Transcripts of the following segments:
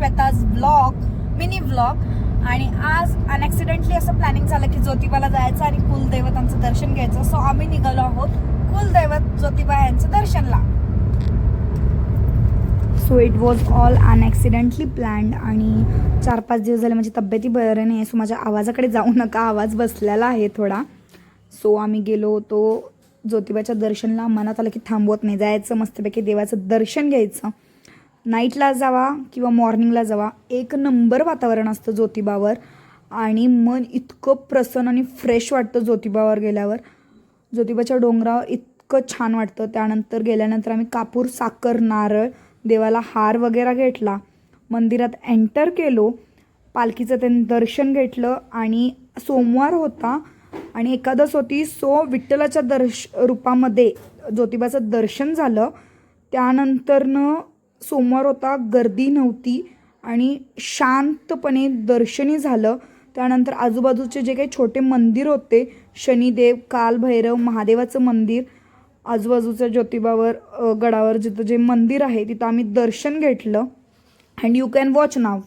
Shweta's blog, mini blog. आणि आज अनॲक्सिडेंटली असं प्लॅनिंग झालं की ज्योतिबाला जायचं आणि कुलदैवतांचं दर्शन घ्यायचं. सो आम्ही निघालो आहोत कुलदैवत ज्योतिबा यांचं दर्शनला. So it was all unaccidentally planned. आणि 4-5 दिवस झाले माझी तब्येती बरं नाही आहे. सो माझ्या आवाजाकडे जाऊ नका, आवाज बसलेला आहे थोडा. सो आम्ही गेलो होतो ज्योतिबाच्या दर्शनला. मनात आलं की थांबवत नाही, जायचं मस्तपैकी देवाचं दर्शन घ्यायचं. नाईटला जावा किंवा मॉर्निंगला जावा, एक नंबर वातावरण असतं ज्योतिबावर आणि मन इतकं प्रसन्न आणि फ्रेश वाटतं ज्योतिबावर गेल्यावर. ज्योतिबाच्या डोंगरावर इतकं छान वाटतं. त्यानंतर गेल्यानंतर आम्ही कापूर, साखर, नारळ, देवाला हार वगैरे घेतला. मंदिरात एंटर केलो, पालखीचं त्यांनी दर्शन घेतलं. आणि सोमवार होता आणि एकादश होती. सो विठ्ठलाच्या रूपामध्ये ज्योतिबाचं दर्शन झालं. त्यानंतरनं सोमवार होता, गर्दी नव्हती आणि शांतपणे दर्शनही झालं. त्यानंतर आजूबाजूचे जे काही छोटे मंदिर होते, शनिदेव, कालभैरव, महादेवाचं मंदिर, आजूबाजूच्या ज्योतिबावर गडावर जिथं जे मंदिर आहे तिथं आम्ही दर्शन घेतलं. अँड यू कॅन वॉच नाव.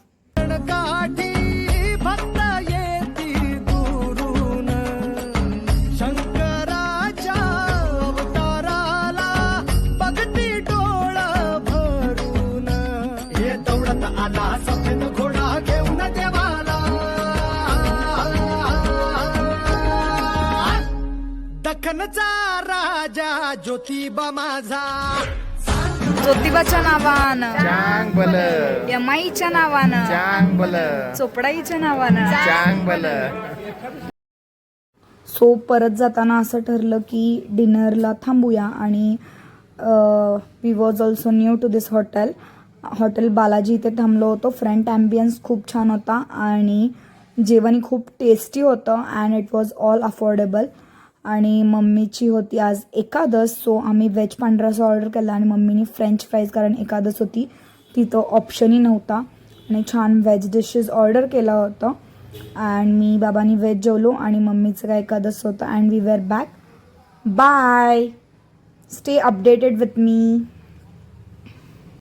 दख्खनचा राजा ज्योतिबा माझा, ज्योतिबाच्या नावानं चांग बल, यमाईच्या नावानं चांग बल, चोपडाईच्या नावानं चांग बल. सो परत जाताना असं ठरलं की डिनरला थांबूया. आणि we was also new to this hotel Balaji इथे थांबलो होतो. फ्रंट ॲम्बियन्स खूप छान होता आणि जेवण खूप टेस्टी होतं. And it was all affordable. आणि मम्मीची होती आज एकादश. सो आम्ही व्हेज पांढरा रस्सा ऑर्डर केला आणि मम्मीने फ्रेंच फ्राईज, कारण एकादश होती तिथं ऑप्शनही नव्हता. आणि छान व्हेज डिशेस ऑर्डर केलं होतं. अँड मी बाबांनी व्हेज जेवलो आणि मम्मीचं काय एकादश होतं. And we were back. Bye, stay updated with me.